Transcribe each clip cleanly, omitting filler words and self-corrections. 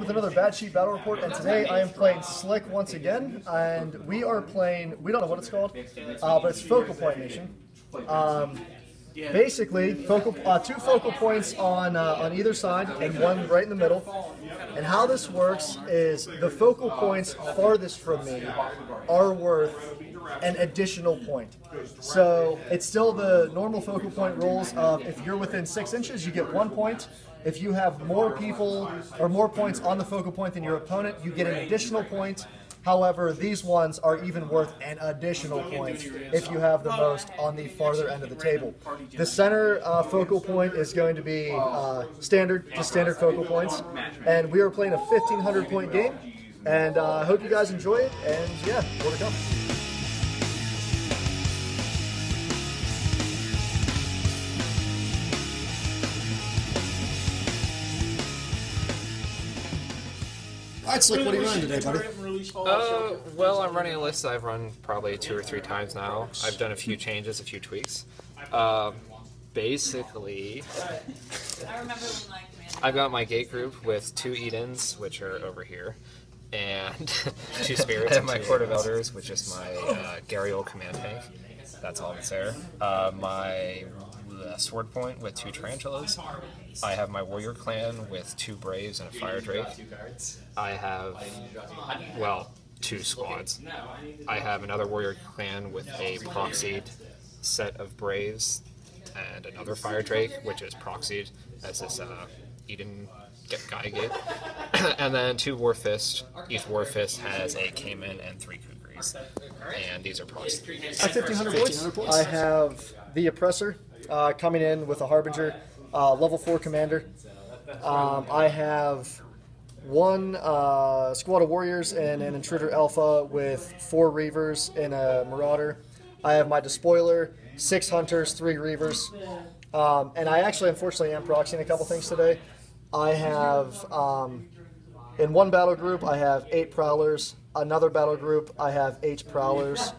with another Bad Sheep Battle Report, and today I am playing Slick once again, and we are playing, we don't know what it's called, but it's Focal Point Mission. Basically, two focal points on either side and one right in the middle. And how this works is the focal points farthest from me are worth an additional point. So it's still the normal focal point rules of if you're within 6 inches, you get 1 point. If you have more people or more points on the focal point than your opponent, you get an additional point. However, these ones are even worth an additional point if you have the most on the farther end of the table. The center focal point is going to be standard focal points, and we are playing a 1,500 point game. And I hope you guys enjoy it. And yeah, more to come. Alright, Slick, what are you running today, buddy? Well, I'm running a list I've run probably 2 or 3 times now. I've done a few changes, a few tweaks. Basically, I've got my gate group with 2 Edens, which are over here, and 2 Spirits, and my Court of Elders, which is my Gharial command tank. That's all that's there. My Sword Point with 2 Tarantulas. I have my Warrior Clan with 2 Braves and a Fire Drake. I have, well, 2 squads. I have another Warrior Clan with a proxied set of Braves and another Fire Drake, which is proxied as this Eden Gaia Gate. And then 2 Warfist. Each Warfist has a Cayman and 3 Kukris. And these are proxied. At 1,500 points, I have the Oppressor coming in with a Harbinger, level 4 commander. I have 1 squad of warriors and an intruder alpha with 4 reavers and a marauder. I have my despoiler, 6 hunters, 3 reavers. And I actually, unfortunately, am proxying a couple things today. I have, in one battle group, I have 8 prowlers. Another battle group, I have 8 prowlers.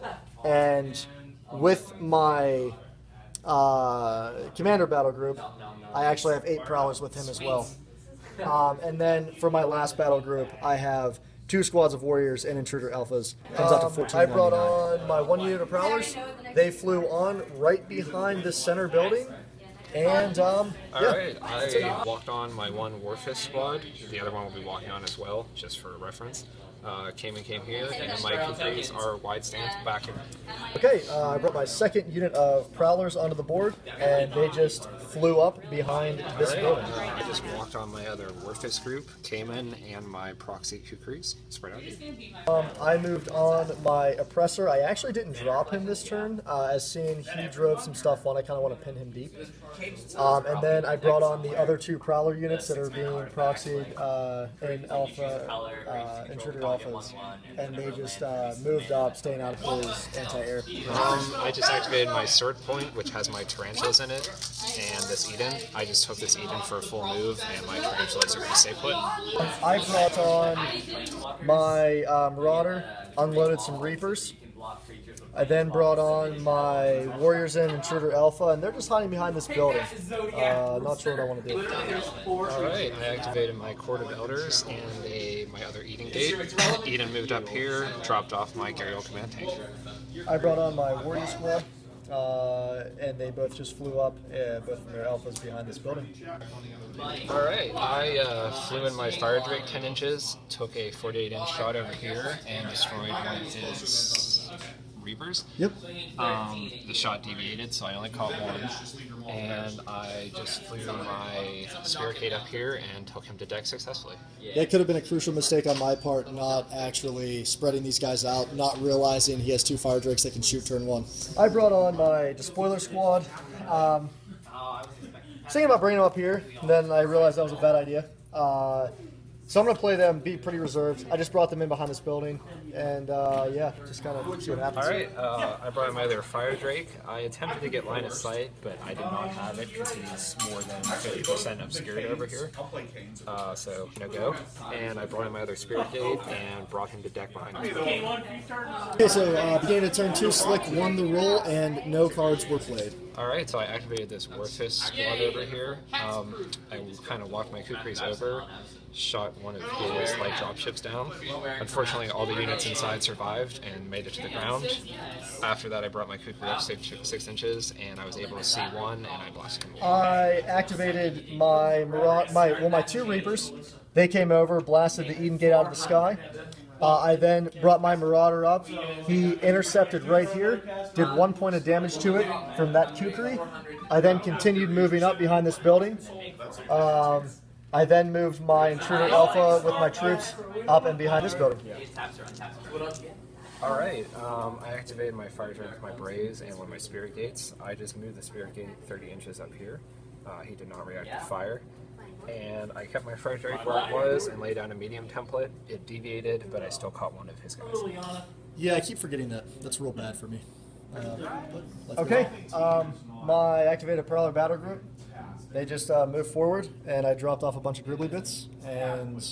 And with my commander battle group, I actually have 8 prowlers with him as well. And then for my last battle group, I have 2 squads of warriors and intruder alphas. Comes out to 14. I brought on my 1 unit of prowlers. They flew on right behind this center building. And Alright, I walked on my 1 Warfist squad. The other one will be walking on as well, just for reference. Came here, and my Kukris are wide stance back here. Okay, I brought my 2nd unit of prowlers onto the board, and they just flew up behind this building. I just walked on my other Warfist group, Cayman, and my proxy Kukris spread out. I moved on my Oppressor. I actually didn't drop him this turn, as seeing he drove some stuff on. I kind of want to pin him deep. And then I brought on the other 2 Prowler units that are being proxied in Alpha, Intruder Alphas, and they just moved up, staying out of his anti-air. I just activated my Sword Point, which has my Tarantulas in it, and this Eden. I just took this Eden for a full move, and my Tarantulas are going to stay put. I brought on my Marauder, unloaded some Reapers. I then brought on my Warriors in Intruder Alpha, and they're just hiding behind this building. Not sure what I want to do. Alright, I activated my Court of Elders and my other Eden Gate. Eden moved up here, dropped off my Gharial command tank. I brought on my Warrior Squad, and they both just flew up, both of their alphas behind this building. Alright, I flew in my Fire Drake 10 inches, took a 48-inch shot over here, and destroyed one of his Reavers. Yep. The shot deviated, so I only caught 1, and I just flew my Spirit Gate up here and took him to deck successfully. That could have been a crucial mistake on my part, not actually spreading these guys out, not realizing he has 2 Fire Drakes that can shoot turn 1. I brought on my Despoiler Squad. Thinking about bringing them up here, and then I realized that was a bad idea. So I'm going to play them, be pretty reserved. I just brought them in behind this building, and yeah, just kind of see what happens. Alright, I brought in my other Fire Drake. I attempted to get line of sight, but I did not have it because he's more than 50% obscured over here. So, no go. And I brought in my other Spirit Gate and brought him to deck behind me. Okay, so beginning of turn 2, Slick won the roll, and no cards were played. Alright, so I activated this Warfist squad over here. I kind of walked my Kukris over, shot one of his light dropships down. Unfortunately, all the units inside survived and made it to the ground. After that, I brought my Kukri up 6 inches, and I was able to see one, and I blasted him. I activated my 2 Reapers. They came over, blasted the Eden Gate out of the sky. I then brought my Marauder up. He intercepted right here, did 1 point of damage to it from that Kukri. I then continued moving up behind this building. I then moved my Intruder Alpha with my troops up and behind this building. Alright, I activated my Fire Drake with my Braves and one of my Spirit Gates. I just moved the Spirit Gate 30 inches up here. He did not react to fire. And I kept my Fire Drake where it was and laid down a medium template. It deviated, but I still caught one of his guys. Yeah, I keep forgetting that. That's real bad for me. Okay, my activated Prowler Battle Group, they just moved forward, and I dropped off a bunch of Gribbly bits, and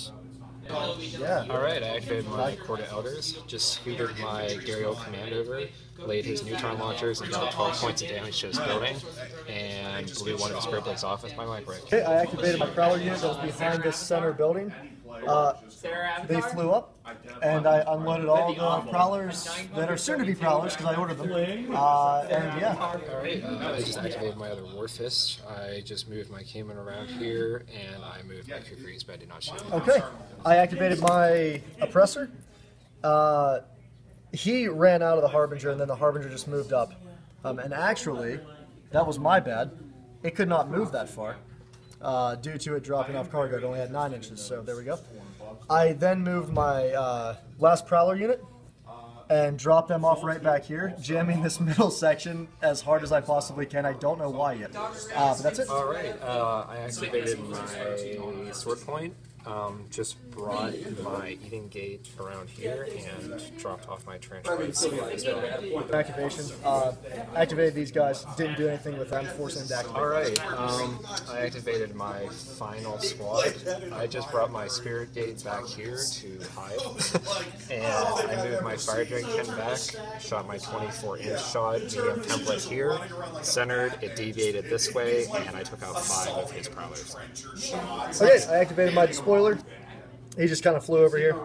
yeah. Alright, I activated my Quarter Elders, just scooted my Gariel command over, laid his neutron launchers and dealt 12 points of damage to his building, and blew one of his Gribbly's off with my micro. Okay, I activated my Prowler unit that was behind this center building. They flew up, and I unloaded all the Prowlers that are soon to be Prowlers because I ordered them. And yeah. Alright, I just activated my other Warfist. I just moved my Cayman around here, and I moved my Kukris, but I did not shoot him. Okay, I activated my Oppressor. He ran out of the Harbinger, and then the Harbinger just moved up. And actually, that was my bad. It could not move that far. Due to it dropping off cargo. It only had 9 inches, so there we go. I then moved my last Prowler unit and dropped them off right back here, jamming this middle section as hard as I possibly can. I don't know why yet, but that's it. Alright, I activated my Sword Point, just brought my Eden Gate around here and dropped off my tarantulas. Activation. Activated these guys. Didn't do anything with them. Forcing them to activate. Alright, I activated my final squad. I just brought my Spirit Gate back here to hide. And I moved my Fire Drake 10 back, shot my 24-inch shot, medium template here, centered, it deviated this way, and I took out 5 of his Prowlers. Okay, I activated my Despoiler. He just kind of flew over here.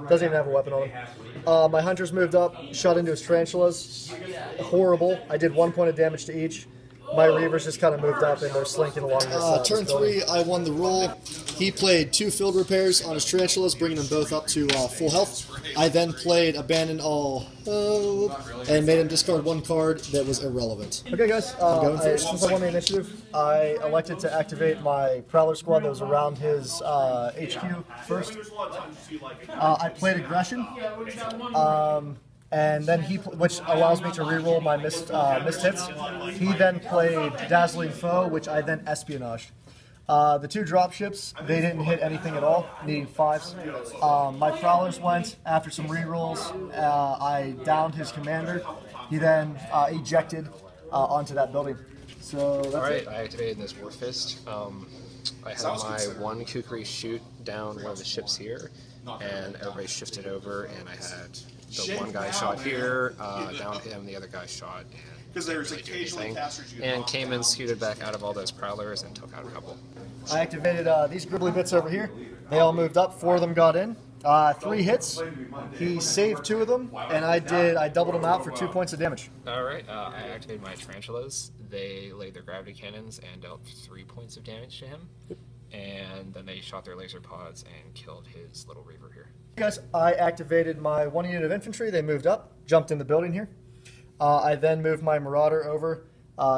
Doesn't even have a weapon on him. My Hunters moved up, shot into his Tarantulas. Horrible. I did 1 point of damage to each. My Reavers just kind of moved up and they're slinking along this Turn 3, I won the roll. He played 2 field repairs on his Tarantulas, bringing them both up to full health. I then played Abandon All and made him discard 1 card that was irrelevant. Okay, guys. Since I won the initiative, I elected to activate my Prowler squad that was around his HQ first. I played Aggression. And then which allows me to reroll my missed hits. He then played Dazzling Foe, which I then espionaged. The 2 dropships, they didn't hit anything at all, needing 5s. My Prowlers went after some rerolls. I downed his commander. He then ejected onto that building. So that's Alright, it. I activated this Warfist. I had my 1 Kukri shoot down one of the ships here, and everybody shifted over, and I had the 1 guy shot here, down him, the other guy shot, and because there's occasionally casters you and came and scooted back out of all those Prowlers and took out a couple. I activated these Gribbly bits over here. They all moved up. 4 of them got in. 3 hits. He saved 2 of them, and I doubled them out for 2 points of damage. Alright, I activated my Tarantulas. They laid their gravity cannons and dealt 3 points of damage to him. And then they shot their laser pods and killed his little Reaver here. Guys, I activated my 1 unit of infantry. They moved up, jumped in the building here. I then moved my Marauder over,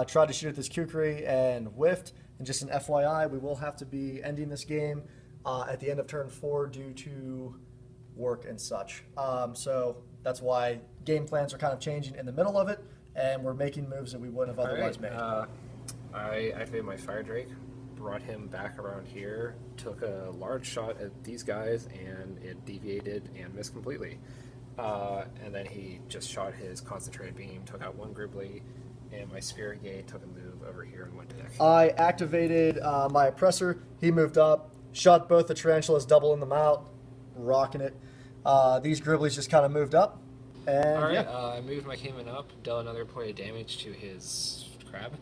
tried to shoot at this Kukri and whiffed. And just an FYI, we will have to be ending this game at the end of turn 4 due to work and such. So that's why game plans are kind of changing in the middle of it, and we're making moves that we wouldn't have otherwise made. I activated my Fire Drake, brought him back around here, took a large shot at these guys, and it deviated and missed completely. And then he just shot his concentrated beam, took out 1 Gribbly, and my Spirit Gate took a move over here and went to deck. I activated my Oppressor. He moved up, shot both the Tarantulas, doubling them out, rocking it. These Gribblies just kind of moved up. And Alright, yeah. I moved my Cayman up, dealt another point of damage to his crab,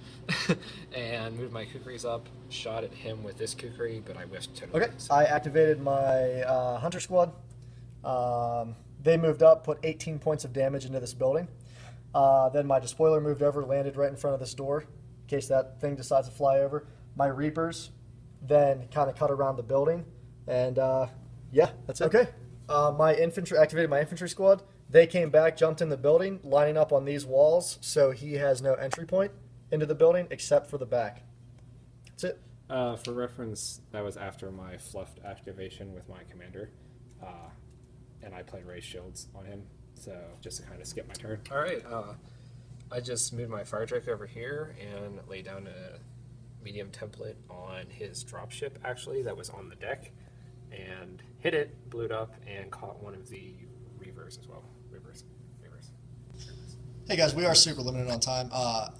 and moved my kukris up, shot at him with this kukri, but I whiffed totally. Okay, I activated my Hunter Squad. They moved up, put 18 points of damage into this building. Then my Despoiler moved over, landed right in front of this door, in case that thing decides to fly over. My Reapers then kind of cut around the building, and yeah, that's it. Okay, my infantry activated my infantry squad. They came back, jumped in the building, lining up on these walls, so he has no entry point into the building except for the back. That's it. For reference, that was after my fluffed activation with my commander, and I played Ray Shields on him, so just to kind of skip my turn. All right, I just moved my Fire Drake over here and laid down a medium template on his dropship, actually, that was on the deck, and hit it, blew it up, and caught one of the Reavers as well. Reavers. Hey guys, we are super limited on time.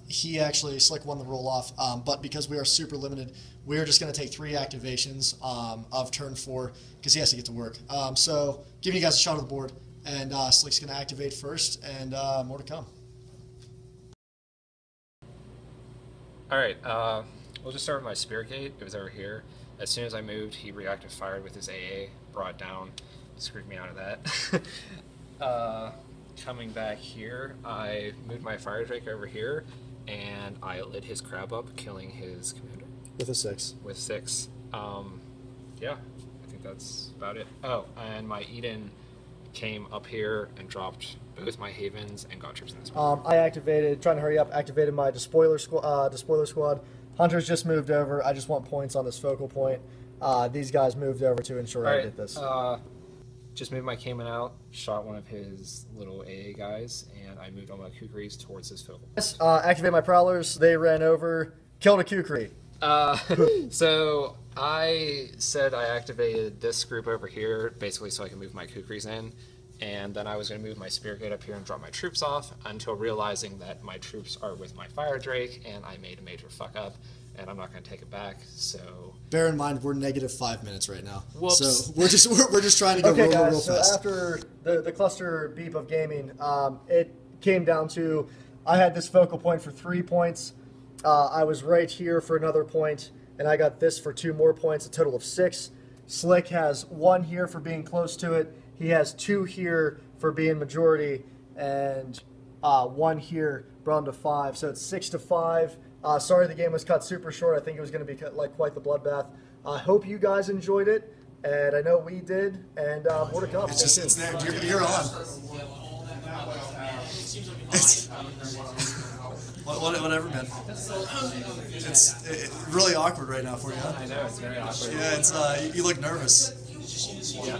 He actually, Slick won the roll off, but because we are super limited, we're just going to take 3 activations of turn 4 because he has to get to work. So giving you guys a shot of the board, and Slick's going to activate first, and more to come. All right, we'll just start with my Spirit Gate. It was over here. As soon as I moved, he reactive fired with his AA, brought down, screwed me out of that. Coming back here, I moved my Fire Drake over here, and I lit his crab up, killing his commander. With a 6. With 6. Yeah, I think that's about it. Oh, and my Eden came up here and dropped both my Havens and got troops in this one. I activated, trying to hurry up, activated my Despoiler squad. Hunters just moved over. I just want points on this focal point. These guys moved over to ensure I did this. Just moved my Cayman out, shot one of his little AA guys, and I moved all my Kukris towards his focal. Activated my Prowlers. They ran over, killed a Kukri. So I said I activated this group over here, basically so I can move my Kukris in, and then I was going to move my Spirit Gate up here and drop my troops off until realizing that my troops are with my Fire Drake, and I made a major fuck up, and I'm not going to take it back. So bear in mind we're negative 5 minutes right now. Whoops. So we're just trying to go okay, guys, real fast. So after the cluster beep of gaming, it came down to I had this focal point for 3 points. I was right here for another point, and I got this for 2 more points, a total of 6. Slick has 1 here for being close to it. He has 2 here for being majority, and 1 here brought him to 5. So it's 6-5. Sorry the game was cut super short. I think it was going to be like quite the bloodbath. I hope you guys enjoyed it, and I know we did, and more to come. It's there. You're on. Whatever, man. It's really awkward right now for you, huh? I know, it's very awkward. Yeah, it's you look nervous. Yeah.